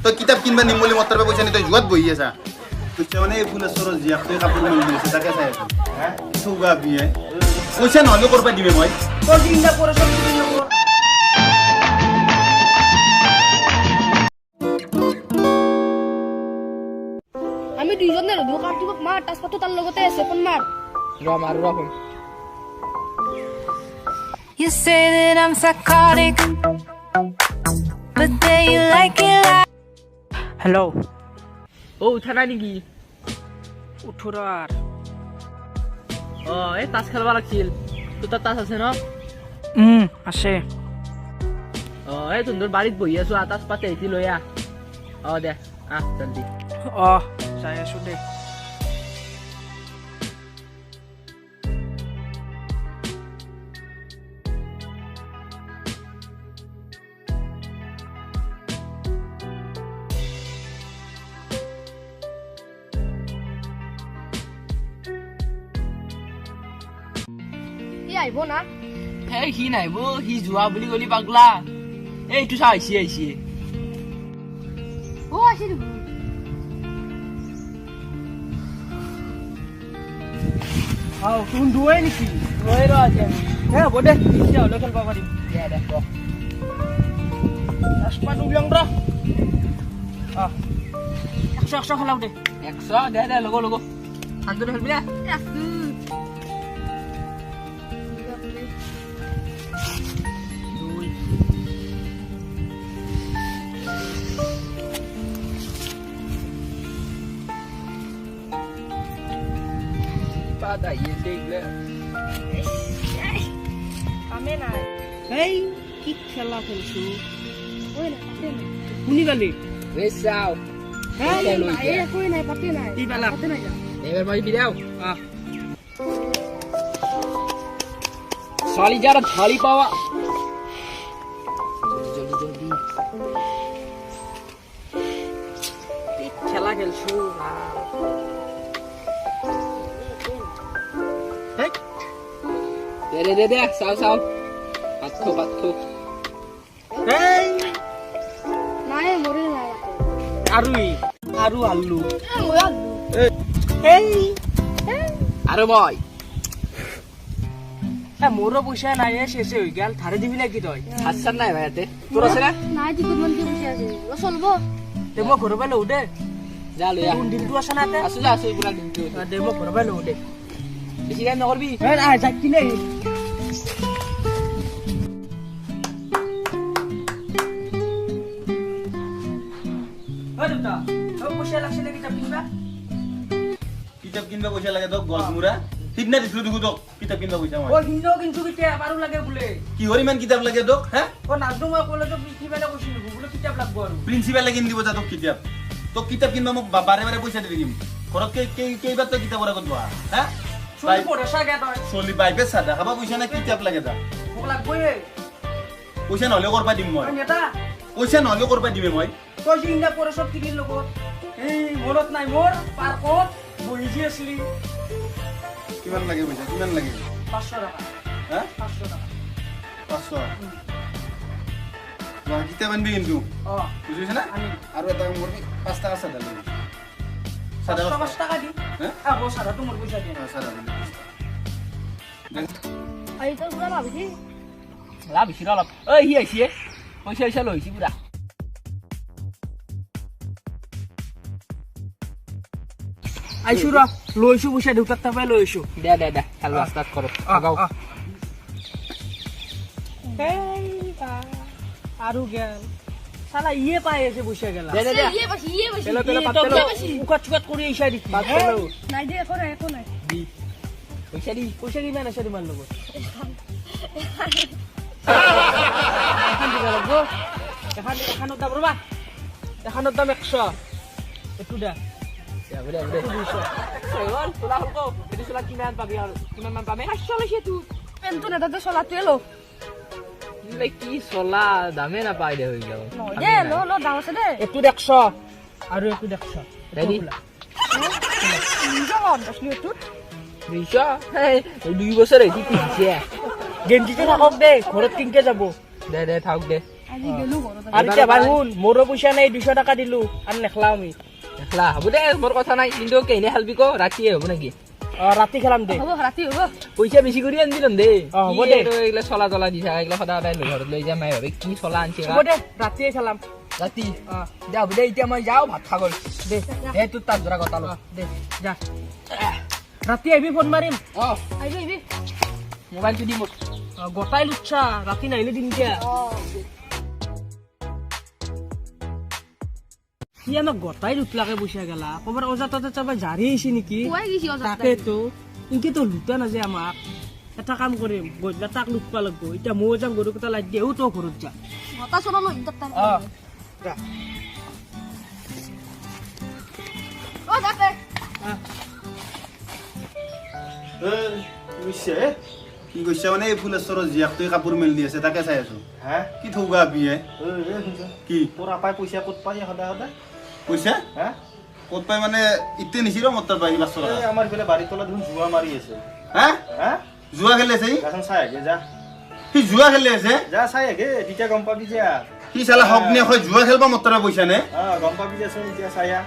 তই কিতাপ কিনবা নিম বুলি মোৰ তাৰপৰা পইচা নি তই জুৱাত বহি আছা পইচা মানে এই ফুলেশ্বৰৰ জীয়াকটোৱে কাপোৰ মেলি আছে তাকে চাই আছো চৌগা বিয়ে পইচা নহ'লেও কৰবা দিবি মই তোৰ চিন্তা কৰে সব কিছু নেবো আমি দুইজনে ৰধু কাৰ্তিকক মাৰ তাজপাতো তাৰ লগতে আছে ফোন মাৰ রহম You say that I'm psychotic, but then you like it like. Hello ও উঠা নাই নেকি উঠোর আর অ এই তাস খেলবা লাগছিল তোৰ তাত তাস আছে ন আছে অ এই তোৰ বাৰীত বহি আছো তাস পাতে আহিছি লৈ আহ অ দে আহ জলদি যাই আছো দে ই আহিব না এই সি নাহিব সি যোৱা বুলি কলি পাগলা এইটো চা আহিছে অ আছে দেখোন তুমি দুয়ে নেকি ৰৈ ৰ আজি আমি হ'ব দে এতিয়া হ'লে খেলবা পাৰিম দে ৰাজপাত উলিয়াং ৰ 100 খেলাও দে 100 দে লগো শান্তটো খেলবি না Pada yedekle. কামে নাই এই কি খেলা খেলছো ওই না পাতে নাই শুনি গালি Resau. এই নাই একোই নাই পাতে নাই কি বালা? পাতে নাই যা Ever mai video. সালি যারা থালি পাওয়া Jodi. খেলা খেলছো De. Sau. Patko. এই নাই মরে নাই আৰু আলু মই আলু এই Aro boy. মোৰো পইচা নাই শেষ হৈ গেল ধাৰে দিবি নেকি তই Hasan nai bhai ate. Tor ase na? নাই দিকুত মন কি বুঝি আছে ও চলবো দে মই ঘৰৰ পৰা লওঁ দে Ja lo ya. কোন দিনটো আছে না তে Asu pura dintu. দে মই ঘৰৰ পৰা লওঁ দে Bisi kan nokorbi. আহ যাক কিনে পইচা লাগছে নেকি কিতাপ কিনবা পইচা লাগে তোক গছমুৰা সিদিনা দিছিলো দেখো তোক কিতাপ কিনবা পইচা মই হিন্দু কিন্তু কিতাপ আৰু লাগে বোলে কিহৰ ইমান কিতাপ লাগে তোক হে নাজনো মই কলেজত প্ৰিন্সিপালে কৈছিলো বোলে কিতাপ লাগব আৰু প্ৰিন্সিপালে কিন দিব যা তোক কিতাপ কিনবা মোক বাৰে পইচা দি দিম ঘৰত কেইবাৰ তই কিতাপৰ আগত বহা হে চলি পঢ়ে চাগে তই চলি বাইপে চাদা খাবা পইচা নাই কিতাপ লাগে যা মোক লাগবই পইচা নহ'লেও কৰবা দিম মই নেতা পইচা নহ'লেও কৰবা দিমে মই তই যিদিনা পঢ়ে চব কিনিৰ লগত এই মনত নাই মোৰ পাৰ্কত বহি যি আছিলি কিমান লাগে পইচা কিমান লাগে 500 টকা হে 500 টকা 500 কিতাপ আনবি কিন্তু বুজিছ না আৰু এটা কাম কৰবি 5 টকা চাদা লৈ চাদা 5 টকা দি হে আকৌ চাদাটো মোৰ পইচা দিয়া চাদা আই তো পুৰা ভাবিছি La bisi olop. Oi hi aise. Pইচা লৈছি পুৰা. আইছো ৰ লৈছো পইচা দেউতাৰ তাৰপৰাই লৈছো দে খেলবা ষ্টাৰ্ট কৰো আগাও আৰু গেল সালা ইয়ে পাই আছে পইচা গেলা দে ইয়ে বাসি পেলো পাতলো উকাত চুকাত কৰি আহিছা দেখি পাতলো নাই দে একো নাই দি পইচা কিমান আছে তোমাৰ লগত এখানত দাম ৰবা এখানত দাম 100 এইটো দে Ya udah. Soal sulah kok. Jadi sulah kiman pabi harus. Kiman pabi. আসলে সে তুই পেনটো না দাদা চলা তুই লো Ini ki sola dame na pai de hoi jabo. দে লো দাম আছে দে এইটো 100 আৰু এইটো 100 Ready? জগন আসলি তুই Bisa. Hey, 2 বছৰ হইছি কিনছে। গেঞ্জিটো থাকক দে ঘৰত কিনকে যাব দে থাক দে. আজি গেলো ঘৰত আৰু এতিয়া ভাই শুন মোৰো পইচা নাই 200 টকা দিলো আৰু নেখলাও আমি দেখলা হ'ব দে মোৰ কথা নাই কিন্তু কেনে খেলবি ক ৰাতিয়ে হ'ব নেকি ৰাতি খেলাম দে হ'ব ৰাতি হ'ব পইচা বেছি কৰি আনি দিম দে হ'ব দে। এইগিলা চলা চলা দিছা এইগিলা সদায় সদায় ঘৰত লৈ যাম ভাবে কি চলা আনছে হ'ব দে ৰাতিয়ে খেলাম ৰাতি দে হ'ব দে এতিয়া মই যাওঁ ভাত খাব দে দে তোৰ তাত ধৰা গতালো দে যা ৰাতি আহিবি ফোন মাৰিম আহিবি আহিবি মোবাইলটো দি মোক গোটাই লুচ্ছা ৰাতি নাহিলে দিম দিয়া সি আমাক গোটাই লুটলাকে পইচা গেলা ক'ৰবাৰ অজা তজা চাবা জাৰি আহিছে নেকি পুৱাই গৈছি অজা তাকেতো ইনকেতো লুটা নাযায় আমাক এটা কাম কৰিম গধূলা তাক লুটবা লাগব এতিয়া ময়ো যাম গৰু কেইটা লাগ দিও তই ঘৰত যা গটা চৰা লৈ ইণ্টাৰ টাইম যা অ যাতে কি কৈছে মানে এই ফুলেশ্বৰৰ জীয়াকটোৱে কাপোৰ মেলি আছে তাকে চাই আছো হা কি থৌগা বিয়ে কি তোৰ আপাই পইচা ক'ত পাই সদায় সদায় পইচা হা ক'ত পাই মানে ইতে নিচিৰ মত তাৰ পাই লাষ্টৰ এই আমাৰ ইফালে বাৰীৰ তলত দেখোন জুৱা মাৰি আছে হা হা জুৱা খেলি আছে যাচোন চাই আগে যা সি জুৱা খেলি আছে যা চাই আগে তেতিয়া গম পাবি যা সি চালা হকনে হয় জুৱা খেলবা মত তাৰ পইচা নে গম পাবি যাচোন এতিয়া চাই আহ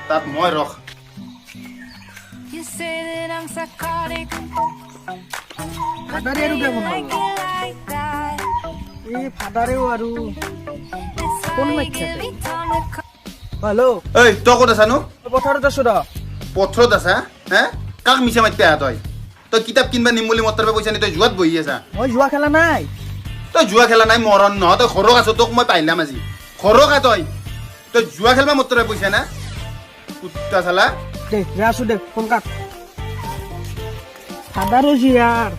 তাত মই ৰখ You say that I'm psychotic. ফাদাৰে আৰু কিয় phone Like it like that. এই ফাদাৰেও আৰু It's Phone finally like that. give me time to call. Hello' ঐ তই ক'ত আছানো পথাৰত আছো ৰ পথৰত আছা হে কাক মিছা মাতি আহা তই কিতাপ কিনবা নিম বুলি মত তাৰ পইচা নি তই জুৱাত বহি আছা মই যোৱা খেলা নাই তই জুৱা খেলা নাই মৰণ নহয় তই ঘৰক আছ তোক মই পাইলাম আজি ঘৰক আ তই জুৱা খেলবা মত তাৰ পইচা না কুত্তা চালা দে আছো দে ফোন কাট ফাদাৰো যি ইয়াৰ